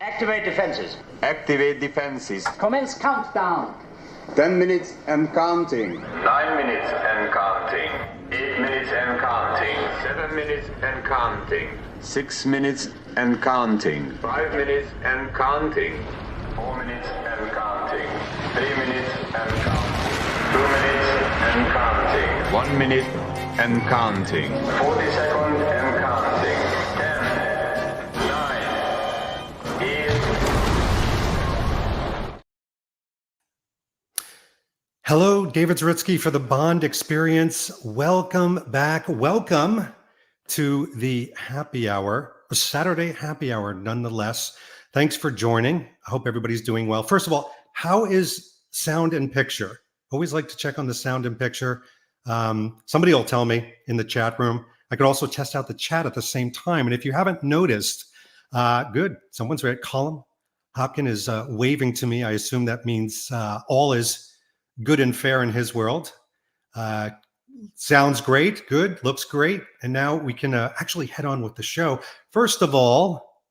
Activate defenses. Activate defenses. Commence countdown. 10 minutes and counting. 9 minutes and counting. 8 minutes and counting. 7 minutes and counting. 6 minutes and counting. 5 minutes and counting. 4 minutes and counting. 3 minutes and counting. 2 minutes and counting. 1 minute and counting. 40 seconds and counting. 10, 9, 8. Hello, David Zaritsky for the Bond Experience. Welcome back. Welcome to the happy hour, a Saturday happy hour nonetheless. Thanks for joining. I hope everybody's doing well. First of all, how is sound and picture? Always like to check on the sound and picture. Somebody will tell me in the chat room. I could also test out the chat at the same time. And if you haven't noticed, good. Someone's right. Colin Hopkin is waving to me. I assume that means all is good and fair in his world. Sounds great. Good. Looks great. And now we can actually head on with the show. First of all,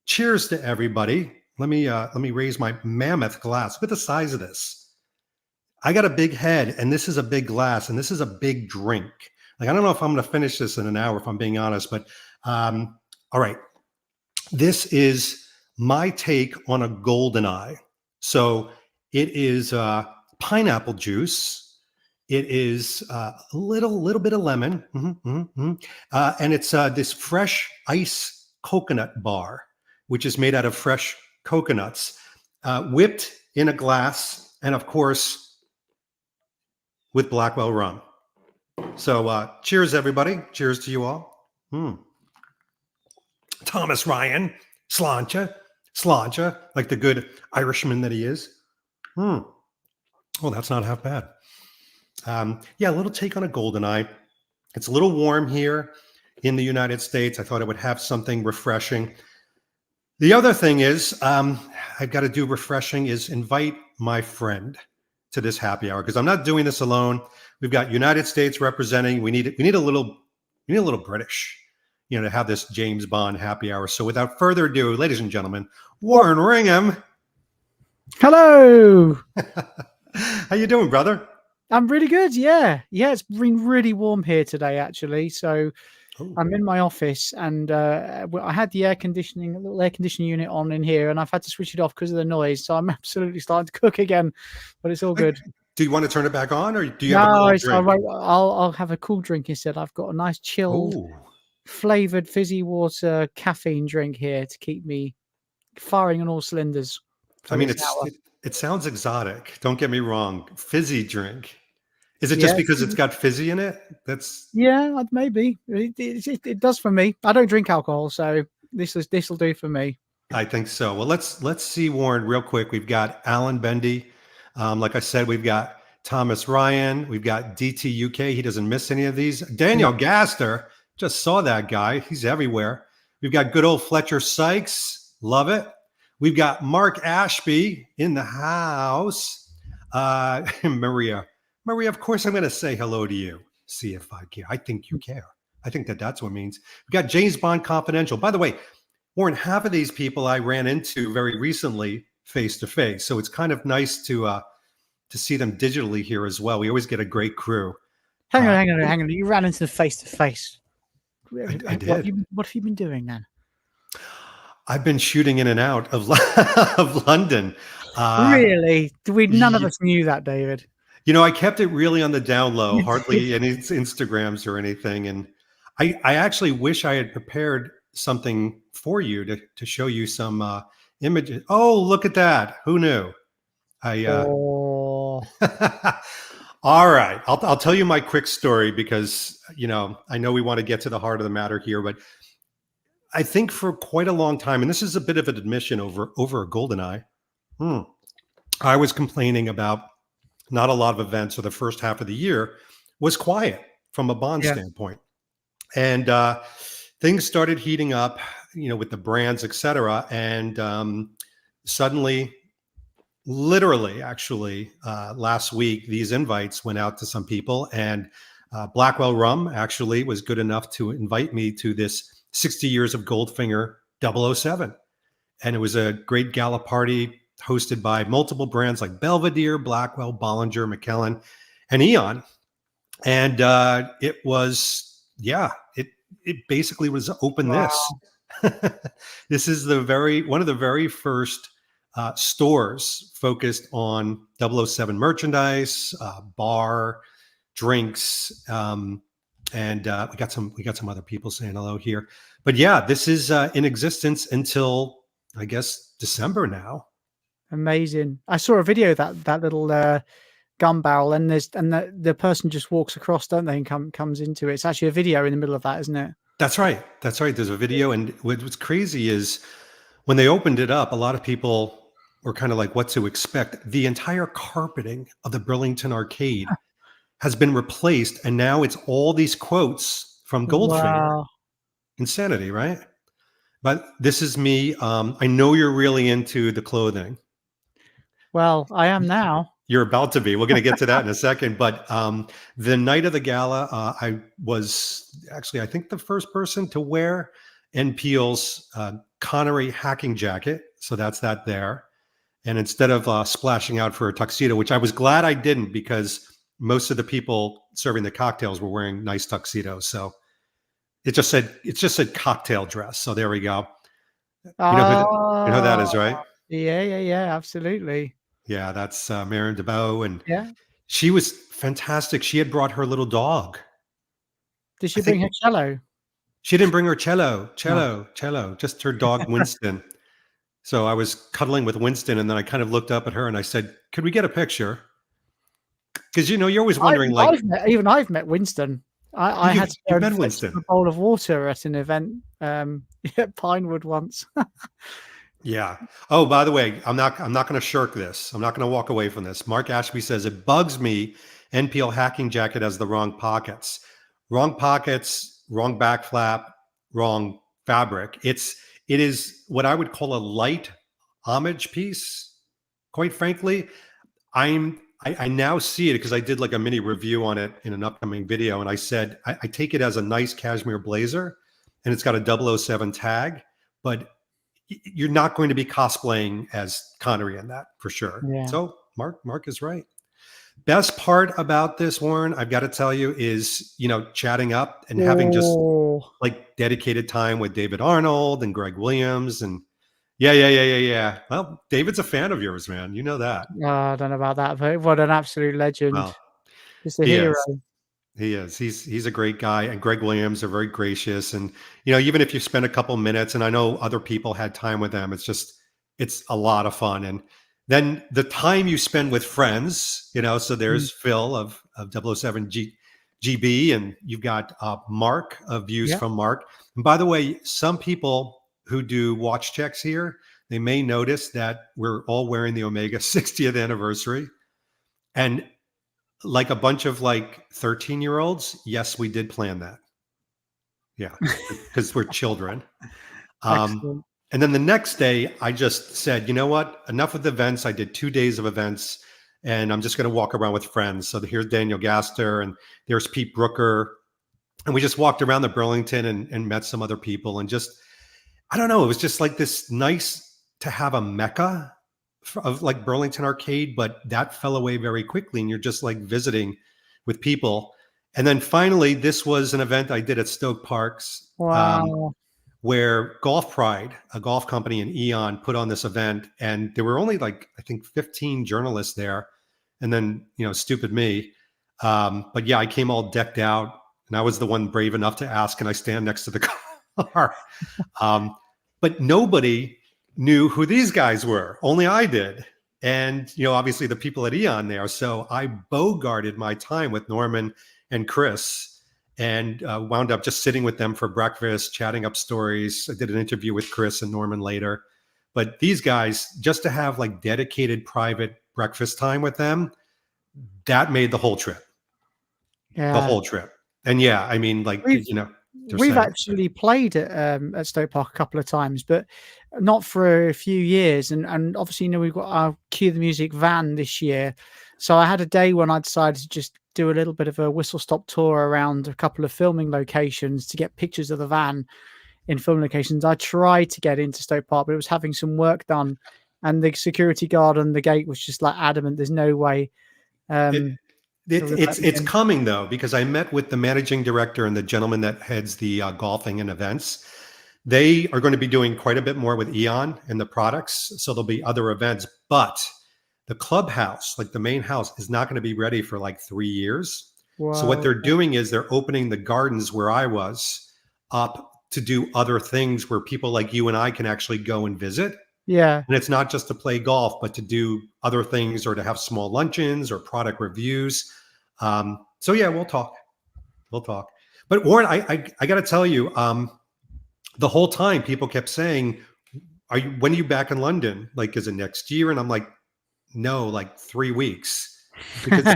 cheers to everybody. Let me raise my mammoth glass. Look at the size of this. I got a big head, and this is a big glass, and this is a big drink. Like, I don't know if I'm going to finish this in an hour, if I'm being honest, but all right. This is my take on a golden eye. So it is pineapple juice. It is a little bit of lemon, and it's this fresh ice coconut bar, which is made out of fresh coconuts, whipped in a glass, and of course, with Blackwell rum. So cheers, everybody. Cheers to you all. Thomas Ryan, sláinte, like the good Irishman that he is. Oh, that's not half bad. Yeah, a little take on a golden eye. It's a little warm here in the United States. I thought I would have something refreshing. The other thing is, I've got to do refreshing is invite my friend to this happy hour, because I'm not doing this alone. We've got United States representing. We need a little British, to have this James Bond happy hour. So without further ado, ladies and gentlemen, Warren Ringham. Hello. How you doing, brother? I'm really good. Yeah. It's been really warm here today, actually. So I'm in my office, and I had the a little air conditioning unit on in here, and I've had to switch it off because of the noise. So I'm absolutely starting to cook again, but it's all good. Do you want to turn it back on, or do you have a drink? I'll have a cool drink instead. I've got a nice chilled, flavored fizzy water caffeine drink here to keep me firing on all cylinders. I mean, it sounds exotic. Don't get me wrong. Fizzy drink. Is it just because it's got fizzy in it? Maybe it does for me. I don't drink alcohol, so this will do for me. I think so. Well, let's see, Warren, real quick. We've got Alan Bendy. Like I said, we've got Thomas Ryan. We've got DT UK. He doesn't miss any of these. Daniel Gaster. Just saw that guy. He's everywhere. We've got good old Fletcher Sykes. Love it. We've got Mark Ashby in the house. Maria, of course, I'm going to say hello to you. See if I care. I think you care. I think that's what it means. We've got James Bond Confidential. By the way, Warren, half of these people I ran into very recently face to face. So it's kind of nice to see them digitally here as well. We always get a great crew. Hang on. You ran into the face to face. I did. What have you been doing then? I've been shooting in and out of of London. Really? None of us knew that, David. I kept it really on the down low, hardly any Instagrams or anything. And I actually wish I had prepared something for you to show you some images. Oh, look at that. Who knew? All right. I'll tell you my quick story because, I know we want to get to the heart of the matter here, but I think for quite a long time, and this is a bit of an admission over a golden eye, I was complaining about not a lot of events, or the first half of the year was quiet from a Bond standpoint. And things started heating up, with the brands, et cetera. And suddenly, literally, actually, last week, these invites went out to some people, and Blackwell Rum actually was good enough to invite me to this 60 Years of Goldfinger 007. and it was a great gala party hosted by multiple brands like Belvedere, Blackwell, Bollinger, McKellen, and Eon. And it was, yeah, it basically was open Wow. this. This is one of the very first stores focused on 007 merchandise, bar, drinks, and we got some other people saying hello here. But yeah, this is in existence until I guess December now. Amazing. I saw a video that little gun barrel, and the person just walks across, don't they, and comes into it. It's actually a video in the middle of that, isn't it? That's right. That's right. There's a video, and what's crazy is when they opened it up, a lot of people were kind of like, "What to expect?" The entire carpeting of the Burlington Arcade has been replaced, and now it's all these quotes from Goldfinger. Wow. Insanity, right? But this is me. I know you're really into the clothing. Well, I am now. You're about to be. We're going to get to that in a second. But the night of the gala, I was actually, I think, the first person to wear NPL's Connery hacking jacket. So that's that there. And instead of splashing out for a tuxedo, which I was glad I didn't, because most of the people serving the cocktails were wearing nice tuxedos. So it just said cocktail dress. So there we go. You know who that is, right? Yeah, absolutely. Yeah, that's Marion DeBow, and Yeah. she was fantastic. She had brought her little dog. Did she bring her cello? She didn't bring her cello, just her dog, Winston. So I was cuddling with Winston, and then I kind of looked up at her and I said, "Could we get a picture?" Because you're always wondering, I've met Winston. I had to met fetch Winston. a bowl of water at an event at Pinewood once. Yeah. Oh, by the way, I'm not going to shirk this. I'm not going to walk away from this. Mark Ashby says it bugs me. NPL hacking jacket has the wrong pockets, wrong back flap, wrong fabric. It is what I would call a light homage piece. Quite frankly, I now see it because I did like a mini review on it in an upcoming video, and I said I take it as a nice cashmere blazer, and it's got a 007 tag, but you're not going to be cosplaying as Connery in that for sure. Yeah. So Mark is right. Best part about this, Warren, I've got to tell you, is chatting up and having just like dedicated time with David Arnold and Greg Williams, and yeah. Well, David's a fan of yours, man. You know that. I don't know about that, but what an absolute legend! Well, Just a hero. He is. He's a great guy, and Greg Williams are very gracious. And even if you spend a couple minutes, and I know other people had time with them, it's a lot of fun. And then the time you spend with friends, so there's Phil of 007 GB, and you've got Mark of Views from Mark. And by the way, some people who do watch checks here, they may notice that we're all wearing the Omega 60th anniversary, and like a bunch of 13-year-olds, yes, we did plan that. Yeah, because we're children. And then the next day, I just said, you know what? Enough of the events. I did 2 days of events, and I'm just going to walk around with friends. So here's Daniel Gaster, and there's Pete Brooker. And we just walked around the Burlington and met some other people. And just, I don't know, it was just like this nice to have a mecca of like Burlington Arcade, but that fell away very quickly, and you're just like visiting with people. And then finally, this was an event I did at Stoke Parks, where Golf Pride, a golf company in Eon, put on this event, and there were only I think 15 journalists there, and then stupid me. But yeah, I came all decked out, and I was the one brave enough to ask, can I stand next to the car? But nobody knew who these guys were. Only I did. And, obviously the people at Eon there. So I bogarted my time with Norman and Chris, and wound up just sitting with them for breakfast, chatting up stories. I did an interview with Chris and Norman later. But these guys, just to have dedicated private breakfast time with them, that made the whole trip. Yeah. The whole trip. And yeah, I mean, we've actually played at Stoke Park a couple of times, but not for a few years. And obviously, we've got our Cue the Music van this year. So I had a day when I decided to just do a little bit of a whistle stop tour around a couple of filming locations to get pictures of the van. in film locations. I tried to get into Stoke Park, but it was having some work done, and the security guard on the gate was just like adamant. There's no way. It's coming though, because I met with the managing director and the gentleman that heads the golfing and events. They are going to be doing quite a bit more with Eon and the products, so there'll be other events. But the clubhouse, like the main house, is not going to be ready for like 3 years. Wow. So what they're doing is they're opening the gardens where I was up to do other things where people like you and I can actually go and visit. Yeah. And it's not just to play golf, but to do other things or to have small luncheons or product reviews. So yeah, we'll talk. But Warren, I got to tell you, the whole time people kept saying, when are you back in London? Like, is it next year? And I'm like, no, like 3 weeks, because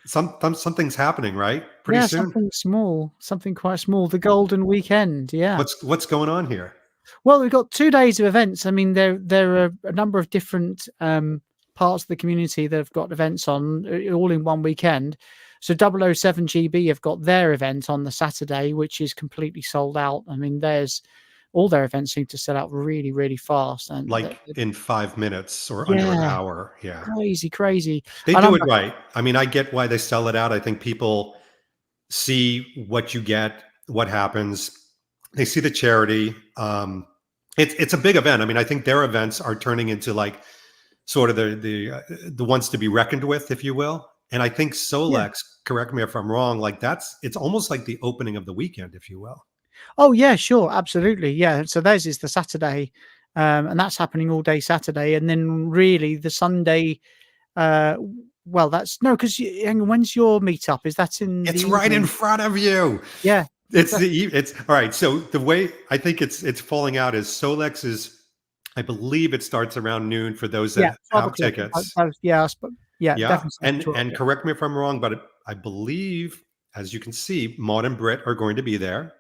something's happening, right? Pretty soon. Something quite small. The Golden Weekend. Yeah. What's going on here? Well, we've got 2 days of events. I mean, there are a number of different parts of the community that have got events on all in one weekend. So 007 GB have got their event on the Saturday, which is completely sold out. I mean, all their events seem to sell out really, really fast. And like in 5 minutes or under an hour. Yeah. Crazy. They do it right. I mean, I get why they sell it out. I think people see what you get, what happens. They see the charity. It's a big event. I mean, I think their events are turning into like sort of the ones to be reckoned with, if you will. And I think Solex, correct me if I'm wrong, like it's almost like the opening of the weekend, if you will. Oh yeah, sure, absolutely, yeah. So theirs is the Saturday, and that's happening all day Saturday, and then really the Sunday. Well, that's no, because when's your meetup? Is that in? It's right in front of you. Yeah, it's all right. So the way I think it's falling out is Solex is, I believe it starts around noon for those that have tickets. Definitely. And correct me if I'm wrong, but I believe, as you can see, Maud and Britt are going to be there.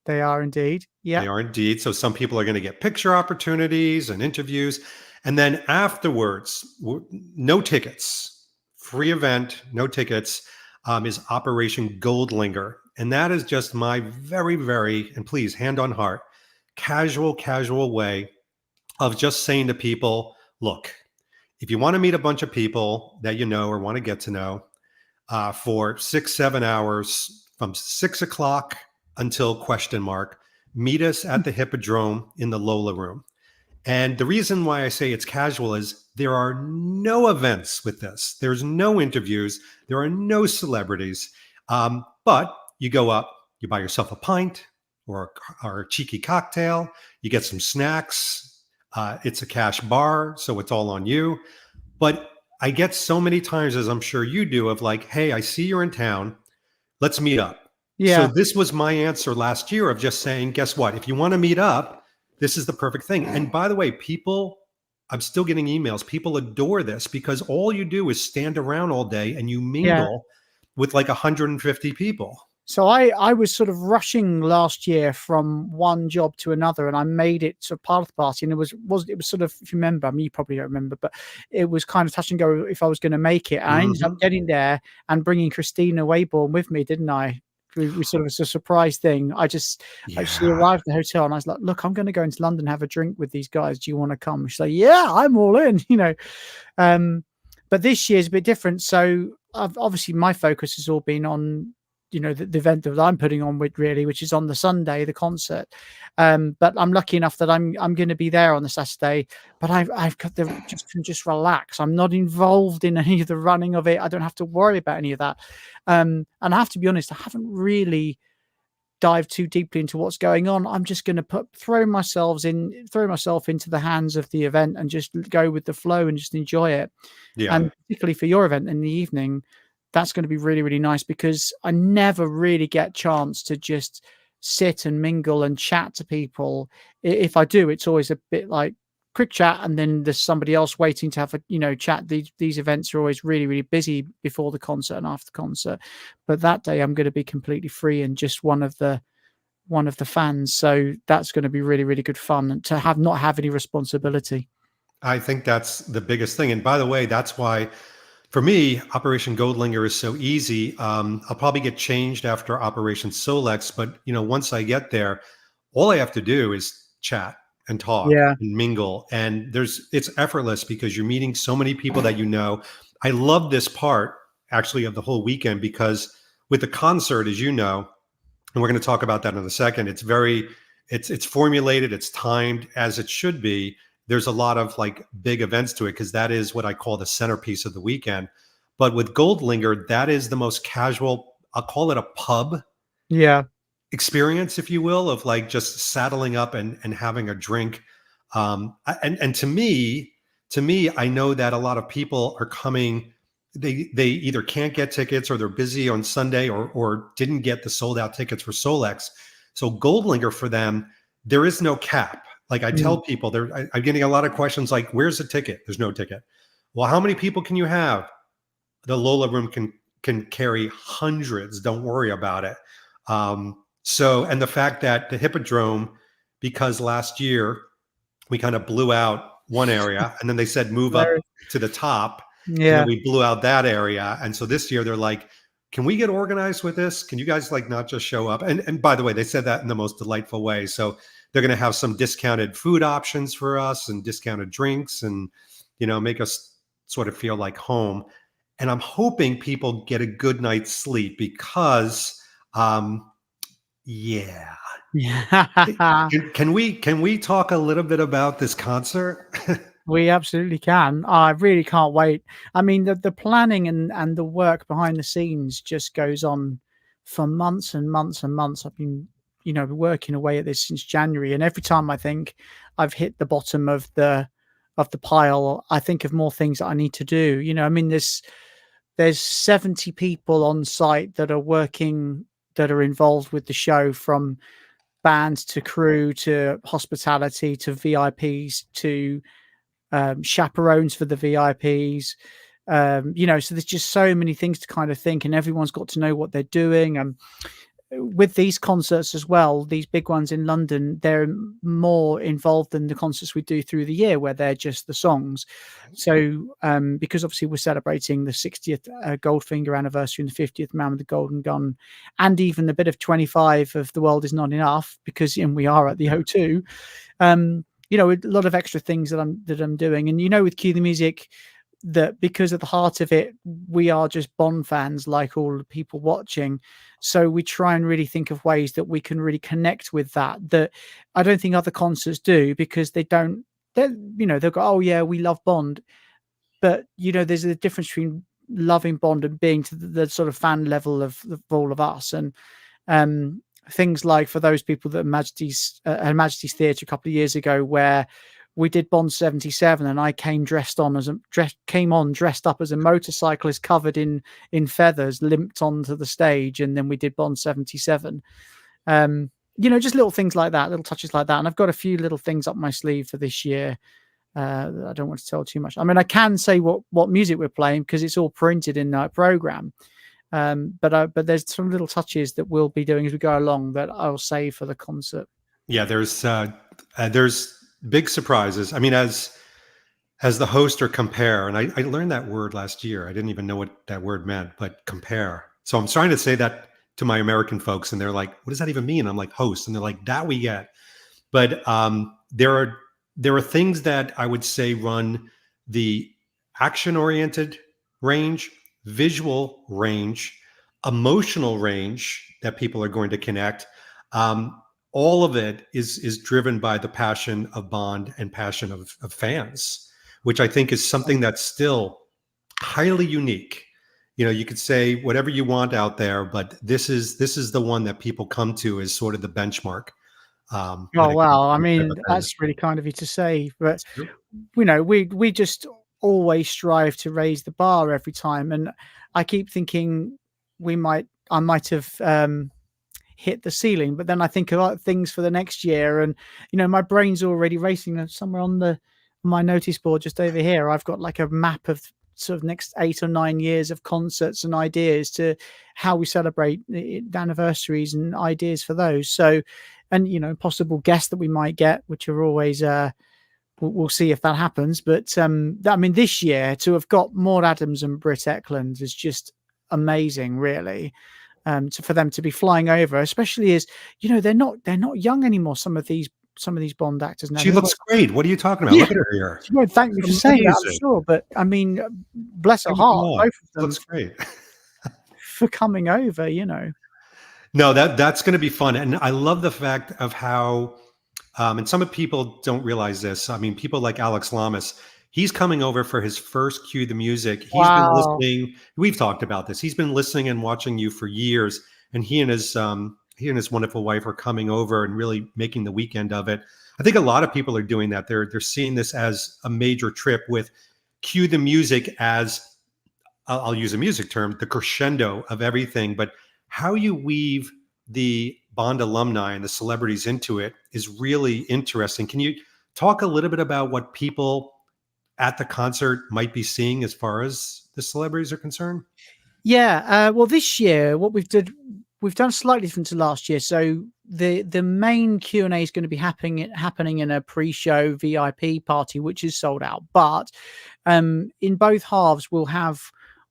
They are indeed. Yeah. They are indeed. So some people are going to get picture opportunities and interviews. And then afterwards, no tickets, free event, no tickets, is Operation Goldlinger. And that is just my very, very, and please, hand on heart, casual way of just saying to people, look, if you want to meet a bunch of people that you know or want to get to know for 6-7 hours from 6 o'clock until ? Meet us at the Hippodrome in the Lola Room. And the reason why I say it's casual is there are no events with this. There's no interviews. There are no celebrities. But you go up, you buy yourself a pint or a cheeky cocktail. You get some snacks. It's a cash bar, so it's all on you. But I get so many times, as I'm sure you do, of like, hey, I see you're in town. Let's meet up. Yeah. So this was my answer last year of just saying, guess what? If you want to meet up, this is the perfect thing. And by the way, I'm still getting emails. People adore this because all you do is stand around all day and you mingle with like 150 people. So I was sort of rushing last year from one job to another, and I made it sort of part of the party. And it was sort of, if you remember, I mean, you probably don't remember, but it was kind of touch and go if I was going to make it. And I ended up getting there and bringing Christina Wayborn with me, didn't I? We sort of, it's a surprise thing. I actually arrived at the hotel and I was like, look, I'm going to go into London, have a drink with these guys. Do you want to come? She's like, yeah, I'm all in, you know. But this year's a bit different. So obviously my focus has all been on, you know, the event that I'm putting on with really, which is on the Sunday, the concert. But I'm lucky enough that I'm going to be there on the Saturday, but I've got just relax. I'm not involved in any of the running of it. I don't have to worry about any of that. And I have to be honest, I haven't really dived too deeply into what's going on. I'm just going to throw myself into the hands of the event and just go with the flow and just enjoy it. Yeah. And particularly for your event in the evening, that's going to be really, really nice because I never really get a chance to just sit and mingle and chat to people. If I do, it's always a bit like quick chat and then there's somebody else waiting to have a chat. These events are always really, really busy before the concert and after the concert. But that day I'm going to be completely free and just one of the fans. So that's going to be really, really good fun and to not have any responsibility. I think that's the biggest thing. And by the way, that's why for me, Operation Goldlinger is so easy. I'll probably get changed after Operation Solex, but once I get there, all I have to do is chat and talk Yeah. and mingle. And it's effortless because you're meeting so many people that you know. I love this part actually of the whole weekend because with the concert, as you know, and we're going to talk about that in a second, it's formulated, it's timed as it should be. There's a lot of like big events to it because that is what I call the centerpiece of the weekend. But with Goldlinger, that is the most casual, I'll call it a pub Yeah. experience, if you will, of like just saddling up and having a drink. And to me, I know that a lot of people are coming. They either can't get tickets or they're busy on Sunday or didn't get the sold out tickets for Solex. So Goldlinger for them, there is no cap. Like I tell people, I'm getting a lot of questions like, "Where's the ticket?" There's no ticket. Well, how many people can you have? The Lola Room can carry hundreds. Don't worry about it. So, and the fact that the Hippodrome, because last year we kind of blew out one area and then they said move up to the top, and Yeah. then we blew out that area. And so this year they're like, can we get organized with this? Can you guys like not just show up? And by the way, they said that in the most delightful way. So they're going to have some discounted food options for us and discounted drinks and, make us sort of feel like home. And I'm hoping people get a good night's sleep because, yeah. Yeah. Can we talk a little bit about this concert? We absolutely can. I really can't wait. I mean, the planning and the work behind the scenes just goes on for months and months and months. I've been, working away at this since January, and every time I think I've hit the bottom of the pile, I think of more things that I need to do. I mean, there's 70 people on site that are working, that are involved with the show, from bands to crew to hospitality to VIPs to chaperones for the VIPs. So there's just so many things to kind of think, and everyone's got to know what they're doing. With these concerts as well, these big ones in London, they're more involved than the concerts we do through the year where they're just the songs. So because obviously we're celebrating the 60th Goldfinger anniversary and the 50th Man with the Golden Gun, and even a bit of 25 of The World Is Not Enough, because we are at the O2. A lot of extra things that I'm doing. And with Cue the Music, that because at the heart of it, we are just Bond fans like all the people watching. So we try and really think of ways that we can really connect with that I don't think other concerts do, because they'll go, oh yeah, we love Bond. But, there's a difference between loving Bond and being to the sort of fan level of all of us. And things like, for those people that Majesty's Theatre a couple of years ago, where we did Bond 77, and I came dressed up as a motorcyclist covered in feathers, limped onto the stage, and then we did Bond 77. Just little things like that, little touches like that. And I've got a few little things up my sleeve for this year. I don't want to tell too much. I mean, I can say what music we're playing because it's all printed in that program. But there's some little touches that we'll be doing as we go along that I'll save for the concert. Yeah, there's big surprises. I mean, as the host or compare, and I learned that word last year. I didn't even know what that word meant, but compare. So I'm trying to say that to my American folks, and they're like, what does that even mean? I'm like, host. And they're like, that we get. But there are things that I would say run the action-oriented range, visual range, emotional range that people are going to connect. All of it is driven by the passion of Bond and passion of fans, which I think is something that's still highly unique. You could say whatever you want out there, but this is the one that people come to as sort of the benchmark. Oh, wow. I mean, that's really kind of you to say, but we just always strive to raise the bar every time. And I keep thinking I might have hit the ceiling, but then I think about things for the next year, and my brain's already racing. Somewhere on my notice board just over here, I've got like a map of sort of next 8 or 9 years of concerts and ideas to how we celebrate the anniversaries and ideas for those. So, and possible guests that we might get, which are always we'll see if that happens. But I mean, this year to have got Maud Adams and Britt Ekland is just amazing, really. for them to be flying over, especially as they're not young anymore. Some of these Bond actors now. She looks great. What are you talking about? Yeah. Look at her here. She won't thank me for saying that, I'm sure, but I mean, bless her heart, both of them. Looks great. For coming over, No, that's going to be fun, and I love the fact of how, and some of people don't realize this. I mean, people like Alex Lamas, he's coming over for his first Cue the Music. He's been listening. We've talked about this. He's been listening and watching you for years, and he and his wonderful wife are coming over and really making the weekend of it. I think a lot of people are doing that. They're seeing this as a major trip with Cue the Music as, I'll use a music term, the crescendo of everything. But how you weave the Bond alumni and the celebrities into it is really interesting. Can you talk a little bit about what people at the concert might be seeing as far as the celebrities are concerned? Yeah. Well, this year, what we've done slightly different to last year. So the main Q&A is going to be happening in a pre-show VIP party, which is sold out. But in both halves, we'll have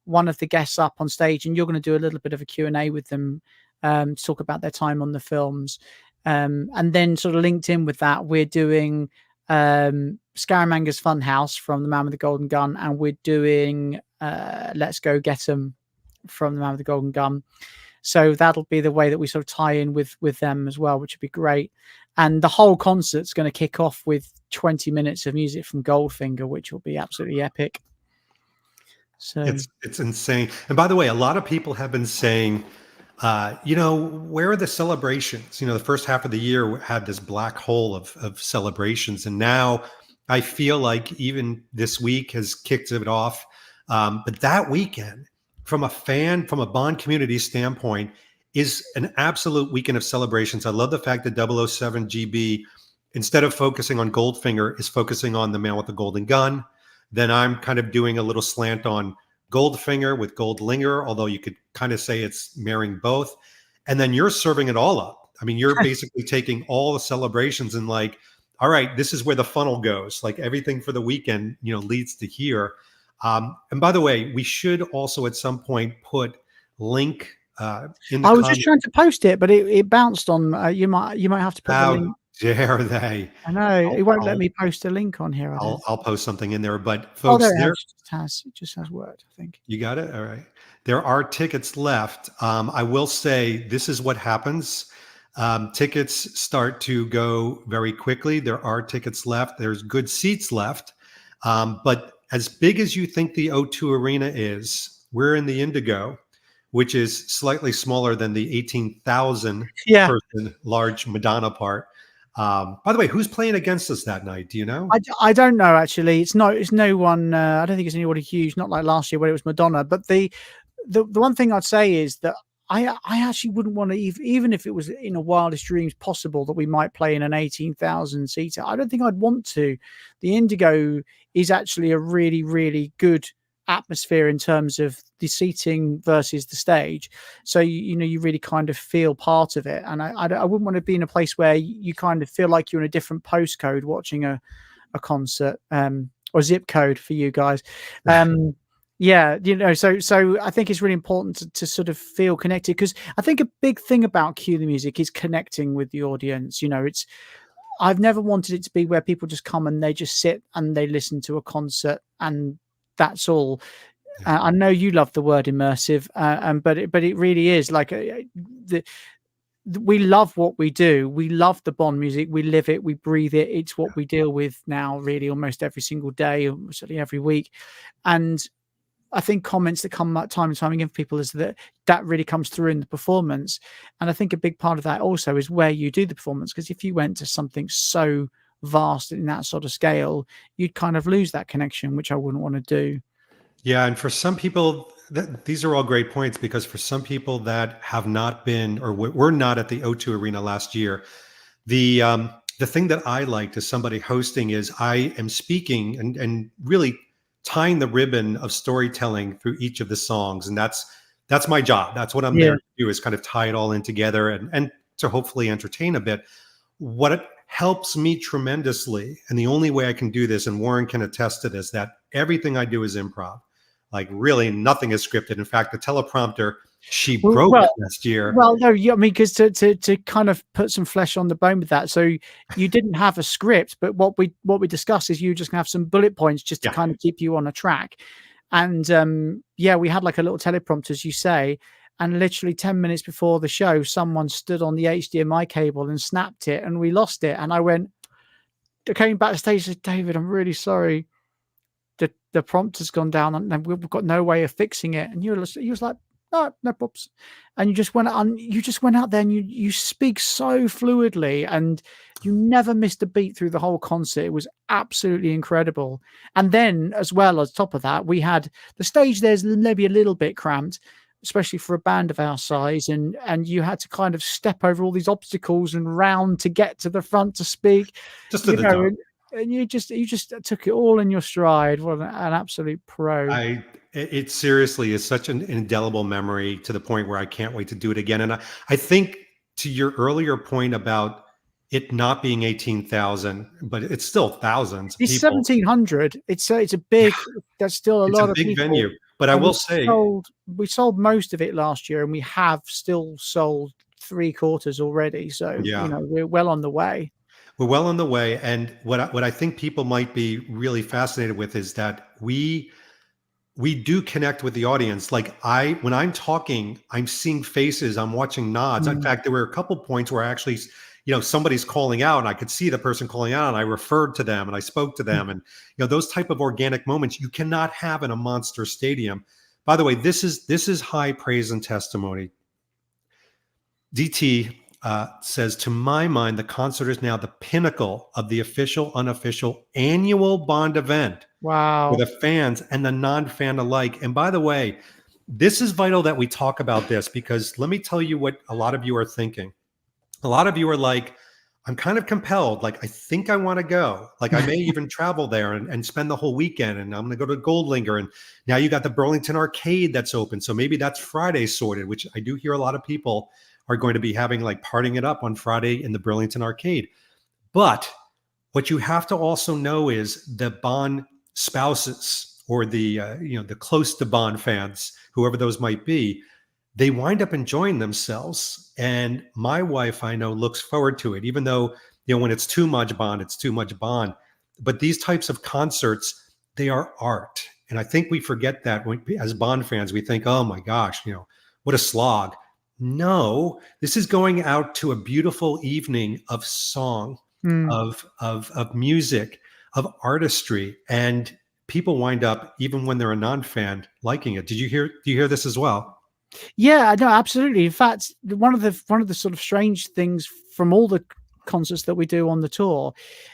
one of the guests up on stage, and you're going to do a little bit of a Q&A with them to talk about their time on the films. And then sort of linked in with that, we're doing Scaramanga's Funhouse from The Man with the Golden Gun, and we're doing Let's Go Get 'Em from The Man with the Golden Gun. So that'll be the way that we sort of tie in with them as well, which would be great. And the whole concert's going to kick off with 20 minutes of music from Goldfinger, which will be absolutely epic. So it's insane. And by the way, a lot of people have been saying, where are the celebrations? The first half of the year had this black hole of celebrations. And now I feel like even this week has kicked it off. But that weekend, from a Bond community standpoint, is an absolute weekend of celebrations. I love the fact that 007 GB, instead of focusing on Goldfinger, is focusing on The Man with the Golden Gun. Then I'm kind of doing a little slant on Goldfinger with Goldlinger, although you could kind of say it's marrying both. And then you're serving it all up. I mean, you're basically taking all the celebrations and like, all right, this is where the funnel goes. Like everything for the weekend, leads to here. And by the way, we should also at some point put link in the I was just trying to post it, but it bounced on. You might have to put the link. Dare they? I know it won't let me post a link on here. I'll post something in there, but folks, it just has Word, I think. You got it. All right. There are tickets left. I will say this is what happens. Tickets start to go very quickly. There are tickets left. There's good seats left. But as big as you think the O2 Arena is, we're in the Indigo, which is slightly smaller than the 18,000 person large Madonna part. By the way, who's playing against us that night? Do you know? I don't know, actually. It's no one. I don't think it's anybody huge, not like last year where it was Madonna. But the one thing I'd say is that I actually wouldn't want to, even if it was in a wildest dreams possible that we might play in an 18,000 seater. I don't think I'd want to. The Indigo is actually a really, really good atmosphere in terms of the seating versus the stage. So you really kind of feel part of it. And I wouldn't want to be in a place where you kind of feel like you're in a different postcode watching a concert, or zip code for you guys. So I think it's really important to sort of feel connected, because I think a big thing about Cue the Music is connecting with the audience. I've never wanted it to be where people just come and they just sit and they listen to a concert and that's all. I know you love the word immersive, but it really is like we love what we do. We love the Bond music. We live it. We breathe it. It's what we deal with now, really, almost every single day, or certainly every week. And I think comments that come up time and time again for people is that really comes through in the performance. And I think a big part of that also is where you do the performance, because if you went to something so vast in that sort of scale, you'd kind of lose that connection, which I wouldn't want to do. Yeah, and for some people, these are all great points, because for some people that have not been or were not at the O2 Arena last year, the thing that I liked as somebody hosting is I am speaking and really tying the ribbon of storytelling through each of the songs, and that's my job. That's what I'm there to do, is kind of tie it all in together and to hopefully entertain a bit. What it helps me tremendously, and the only way I can do this, and Warren can attest to this, that everything I do is improv. Like really nothing is scripted. In fact, the teleprompter, she Well, broke well, last year. Well, no, I mean, because to kind of put some flesh on the bone with that, so you didn't have a script, but what we discussed is you just have some bullet points just to Yeah. kind of keep you on a track. And yeah, we had like a little teleprompter, as you say, and literally 10 minutes before the show, someone stood on the HDMI cable and snapped it, and we lost it. And I came backstage and said, David, I'm really sorry. The prompter's gone down and we've got no way of fixing it. And you was like, no props. And you just went out there and you speak so fluidly and you never missed a beat through the whole concert. It was absolutely incredible. And then as well as top of that, we had the stage there's maybe a little bit cramped, especially for a band of our size, and you had to kind of step over all these obstacles and round to get to the front to speak. Just to the top. And you just took it all in your stride. What an absolute pro. It seriously is such an indelible memory to the point where I can't wait to do it again. And I think to your earlier point about it not being 18,000, but it's still thousands. It's people. 1,700. It's a big. That's still a lot of big people. venue. But I will say we sold most of it last year, and we have still sold 3/4 already. So we're well on the way. We're well on the way. And what I think people might be really fascinated with is that we do connect with the audience. Like when I'm talking, I'm seeing faces, I'm watching nods. In fact, there were a couple points where I actually, somebody's calling out and I could see the person calling out and I referred to them and I spoke to them. And, those type of organic moments you cannot have in a monster stadium. By the way, this is high praise and testimony. DT says, to my mind, the concert is now the pinnacle of the official, unofficial annual Bond event. Wow. For the fans and the non-fan alike. And by the way, this is vital that we talk about this, because let me tell you what a lot of you are thinking. A lot of you are like, I'm kind of compelled. Like, I think I want to go. Like, I may even travel there and spend the whole weekend. And I'm going to go to Goldlinger. And now you got the Burlington Arcade that's open. So maybe that's Friday sorted, which I do hear a lot of people are going to be having, like, partying it up on Friday in the Burlington Arcade. But what you have to also know is the Bond spouses or the close to Bond fans, whoever those might be, they wind up enjoying themselves. And my wife, I know, looks forward to it, even though, when it's too much Bond, it's too much Bond. But these types of concerts, they are art. And I think we forget that as Bond fans, we think, oh my gosh, what a slog. No, this is going out to a beautiful evening of song, of music, of artistry, and people wind up, even when they're a non-fan, liking it. Do you hear this as well? Yeah, no, absolutely. In fact, one of the sort of strange things from all the concerts that we do on the tour,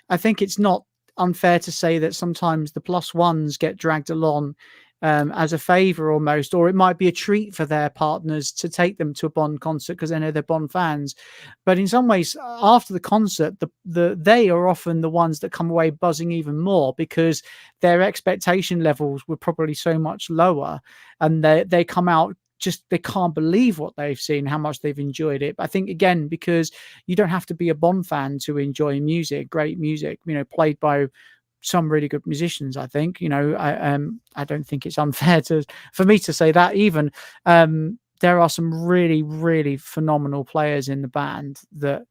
I think it's not unfair to say that sometimes the plus ones get dragged along as a favor almost, or it might be a treat for their partners to take them to a Bond concert because they know they're Bond fans. But in some ways, after the concert, they are often the ones that come away buzzing even more, because their expectation levels were probably so much lower, and they come out just, they can't believe what they've seen, how much they've enjoyed it. But I think, again, because you don't have to be a Bond fan to enjoy music, great music, played by some really good musicians. I think, I don't think it's unfair for me to say that even. There are some really, really phenomenal players in the band that,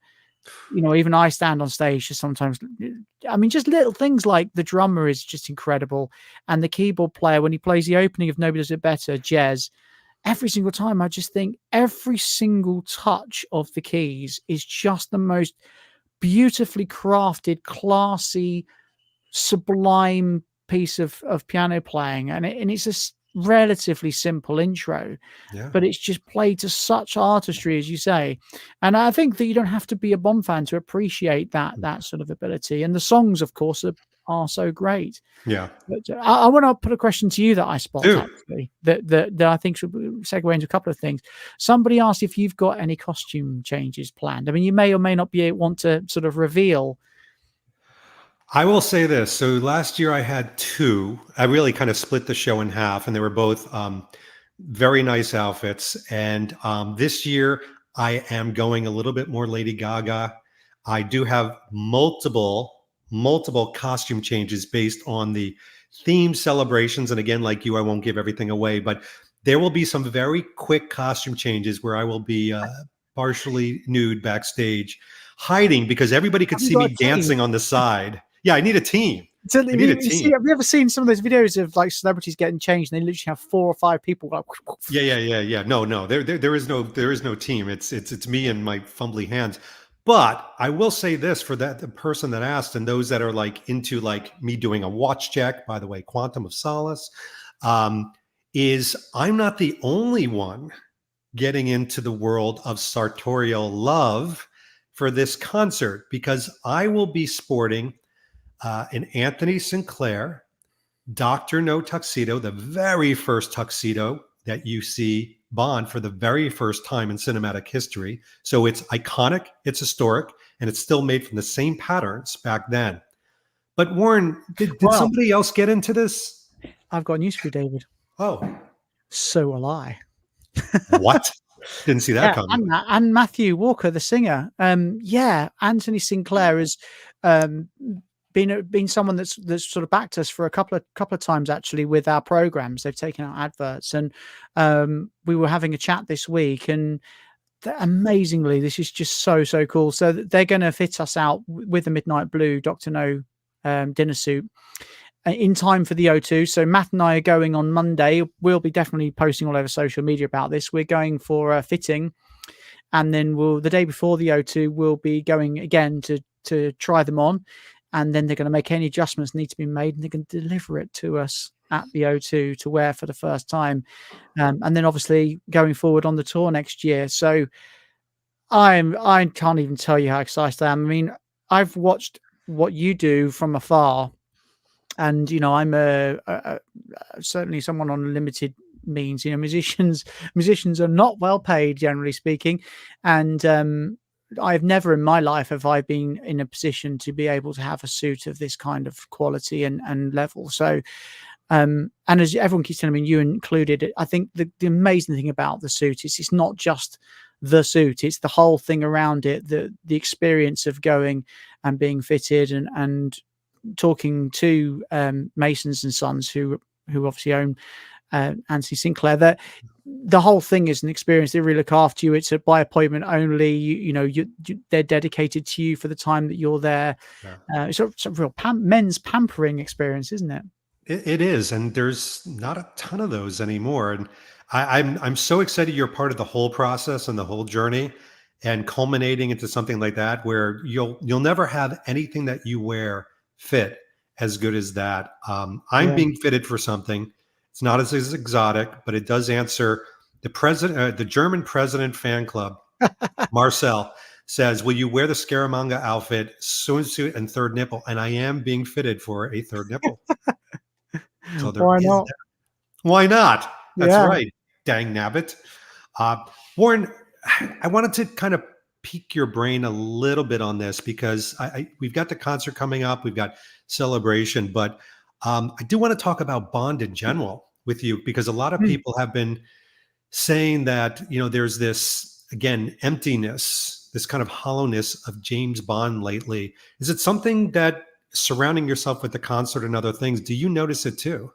even I stand on stage just sometimes. I mean, just little things like the drummer is just incredible. And the keyboard player, when he plays the opening of Nobody Does It Better, Jez, every single time I just think every single touch of the keys is just the most beautifully crafted, classy, sublime piece of piano playing, and it's a relatively simple intro, but it's just played to such artistry, as you say. And I think that you don't have to be a Bond fan to appreciate that sort of ability. And the songs, of course, are so great. Yeah. But I want to put a question to you that I spot, actually, that I think should segue into a couple of things. Somebody asked if you've got any costume changes planned. I mean, you may or may not want to sort of reveal. I will say this. So last year I had two. I really kind of split the show in half, and they were both very nice outfits. And this year I am going a little bit more Lady Gaga. I do have multiple costume changes based on the themed celebrations. And again, like you, I won't give everything away, but there will be some very quick costume changes where I will be partially nude backstage, hiding because everybody could Have you see got a me team? dancing on the side. Yeah, I need a team. So, I need a you see, team. have you ever seen some of those videos of like celebrities getting changed and they literally have 4 or 5 people like Yeah. No. There is no team. It's me and my fumbly hands. But I will say this for the person that asked and those that are like into like me doing a watch check, by the way, Quantum of Solace, is I'm not the only one getting into the world of sartorial love for this concert, because I will be sporting an Anthony Sinclair Dr. No Tuxedo, the very first tuxedo that you see Bond for the very first time in cinematic history. So it's iconic, it's historic, and it's still made from the same patterns back then. But Warren, did somebody else get into this? I've got news for you, David. Oh. So will I. What? Didn't see that coming. And Matthew Walker, the singer. Anthony Sinclair has been someone that's sort of backed us for a couple of times actually with our programs. They've taken out adverts, and we were having a chat this week, and amazingly, this is just so cool. So they're going to fit us out with the Midnight Blue Dr. No dinner suit in time for the O2. So Matt and I are going on Monday. We'll be definitely posting all over social media about this. We're going for a fitting, and then the day before the O2, we'll be going again to try them on, and then they're going to make any adjustments need to be made, and they're going to deliver it to us at the O2 to wear for the first time, and then obviously going forward on the tour next year. So I can't even tell you how excited I am. I mean, I've watched what you do from afar. And, you know, I'm certainly someone on limited means. You know, musicians are not well paid, generally speaking. And I've never in my life have I been in a position to be able to have a suit of this kind of quality and level. So, and as everyone keeps telling me, you included, I think the amazing thing about the suit is it's not just the suit, it's the whole thing around it, the experience of going and being fitted and talking to Masons and Sons, who obviously own Anthony Sinclair. That the whole thing is an experience. They really look after you. It's by appointment only. They're dedicated to you for the time that you're there. Yeah. It's a real men's pampering experience, isn't it? It is, and there's not a ton of those anymore. And I'm so excited you're part of the whole process and the whole journey, and culminating into something like that where you'll never have anything that you wear fit as good as that. I'm being fitted for something. It's not as exotic, but it does answer the German president fan club. Marcel says, "Will you wear the Scaramanga outfit, swimsuit, and third nipple?" And I am being fitted for a third nipple. So why not? Why not? That's right. Dang nabbit. Warren, I wanted to kind of pique your brain a little bit on this, because we've got the concert coming up, we've got Celebration, but I do want to talk about Bond in general with you, because a lot of people have been saying that, there's this, again, emptiness, this kind of hollowness of James Bond lately. Is it something that, surrounding yourself with the concert and other things, do you notice it too?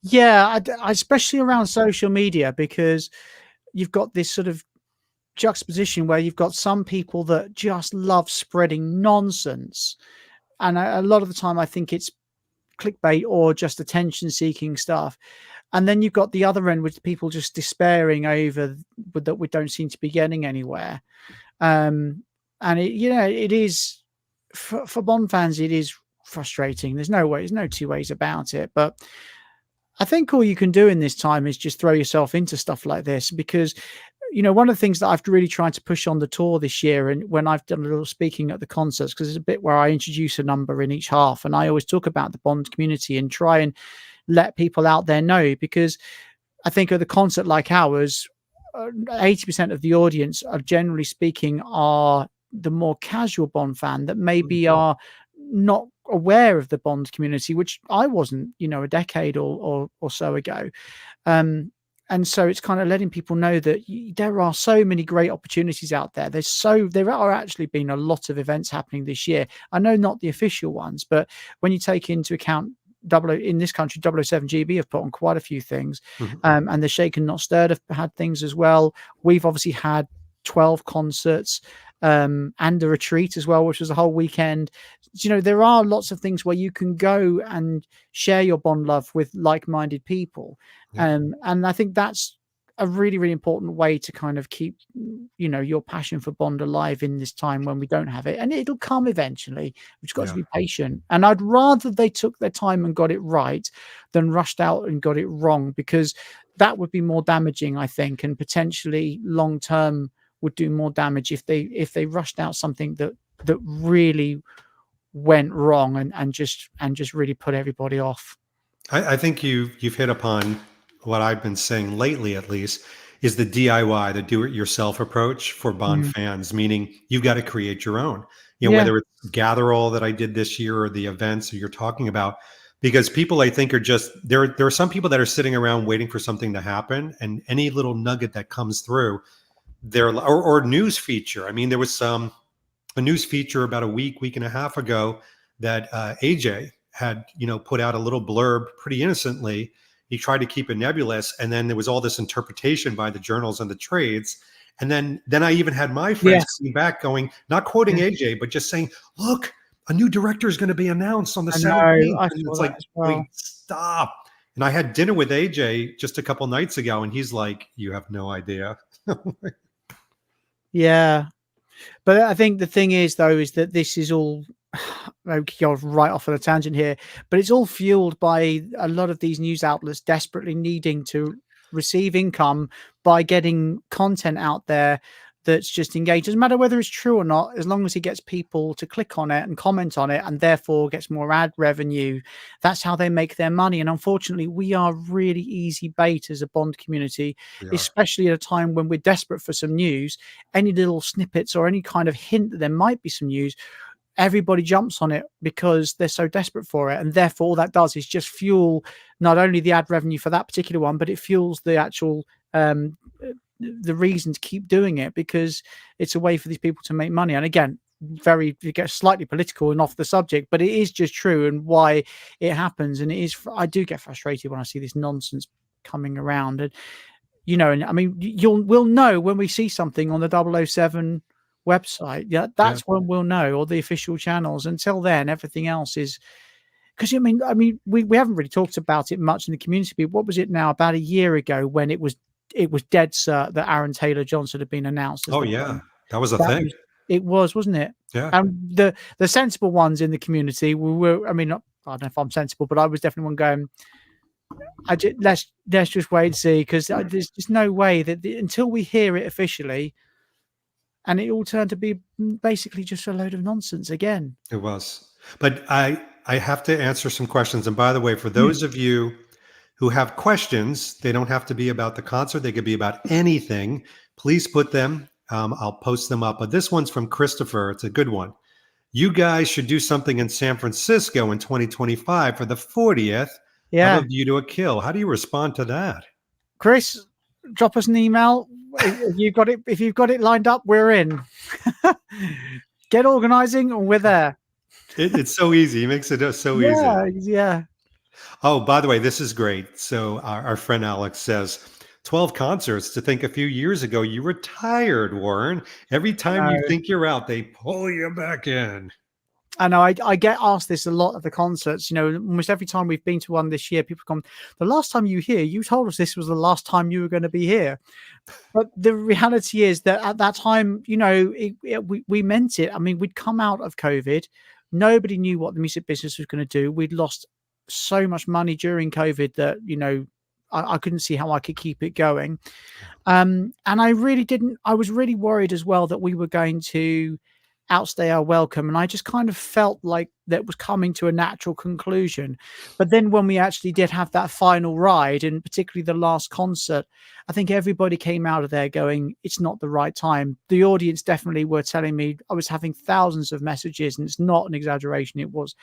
Yeah, especially around social media, because you've got this sort of juxtaposition where you've got some people that just love spreading nonsense, and a lot of the time I think it's clickbait or just attention seeking stuff, and then you've got the other end with people just despairing over that we don't seem to be getting anywhere, and it is for Bond fans, it is frustrating. There's no two ways about it, but I think all you can do in this time is just throw yourself into stuff like this, because one of the things that I've really tried to push on the tour this year, and when I've done a little speaking at the concerts, because there's a bit where I introduce a number in each half, and I always talk about the Bond community and try and let people out there know, because I think at the concert like ours, 80% of the audience are generally speaking are the more casual Bond fan that maybe are not aware of the Bond community, which I wasn't, a decade or so ago. And so it's kind of letting people know that there are so many great opportunities out there. There are actually been a lot of events happening this year. I know not the official ones, but when you take into account in this country, 007 GB have put on quite a few things. Mhm. And the Shaken Not Stirred have had things as well. We've obviously had 12 concerts and a retreat as well, which was a whole weekend. There are lots of things where you can go and share your Bond love with like-minded people. Yeah. And I think that's a really, really important way to kind of keep, your passion for Bond alive in this time when we don't have it. And it'll come eventually. We've just got to be patient. And I'd rather they took their time and got it right than rushed out and got it wrong, because that would be more damaging, I think, and potentially long-term would do more damage if they rushed out something that really went wrong and just really put everybody off. I think you've hit upon what I've been saying lately, at least, is the DIY, the do-it-yourself approach for Bond fans, meaning you've got to create your own. Whether it's Gatherall that I did this year or the events that you're talking about, because people, I think, are just there are some people that are sitting around waiting for something to happen, and any little nugget that comes through, or news feature. I mean, there was a news feature about a week and a half ago that AJ had, put out a little blurb pretty innocently. He tried to keep it nebulous, and then there was all this interpretation by the journals and the trades. And then I even had my friends coming back going, not quoting AJ, but just saying, look, a new director is going to be announced on the 17th. And it's like, wait, stop. And I had dinner with AJ just a couple nights ago, and he's like, you have no idea. Yeah. But I think the thing is, though, is that this is all, I go right off on a tangent here, but it's all fueled by a lot of these news outlets desperately needing to receive income by getting content out there that's just engaged. Doesn't matter whether it's true or not, as long as it gets people to click on it and comment on it and therefore gets more ad revenue. That's how they make their money. And unfortunately, we are really easy bait as a Bond community, especially at a time when we're desperate for some news. Any little snippets or any kind of hint that there might be some news, everybody jumps on it because they're so desperate for it. And therefore, all that does is just fuel not only the ad revenue for that particular one, but it fuels the actual the reason to keep doing it, because it's a way for these people to make money. And again, it gets slightly political and off the subject, but it is just true and why it happens. And I do get frustrated when I see this nonsense coming around. And and I mean, we'll know when we see something on the 007 website. That's when we'll know, or the official channels. Until then, everything else is, because I mean we haven't really talked about it much in the community. But what was it now, about a year ago, when it was dead cert that Aaron Taylor Johnson had been announced as that was a thing. It was, wasn't it? Yeah. And the sensible ones in the community were, I mean, I don't know if I'm sensible, but I was definitely one going, let's just wait and see, because there's just no way that until we hear it officially. And it all turned to be basically just a load of nonsense again. It was. But I have to answer some questions. And by the way, for those of you who have questions, they don't have to be about the concert. They could be about anything. Please put them. I'll post them up. But this one's from Christopher. It's a good one. You guys should do something in San Francisco in 2025 for the 40th of A View to a Kill. How do you respond to that? Chris, drop us an email. If you've got it lined up, we're in. Get organizing and we're there. It's so easy. He makes it so easy. Yeah. Oh, by the way, this is great. So our friend Alex says, 12 concerts. To think a few years ago, you retired, Warren. Every time you think you're out, they pull you back in. I know. I get asked this a lot at the concerts. Almost every time we've been to one this year, people come, the last time you were here, you told us this was the last time you were going to be here. But the reality is that at that time, we meant it. I mean, we'd come out of COVID. Nobody knew what the music business was going to do. We'd lost so much money during COVID that, I couldn't see how I could keep it going. And I was really worried as well that we were going to outstay our welcome. And I just kind of felt like that was coming to a natural conclusion. But then when we actually did have that final ride, and particularly the last concert, I think everybody came out of there going, it's not the right time. The audience definitely were telling me, I was having thousands of messages, and it's not an exaggeration. It was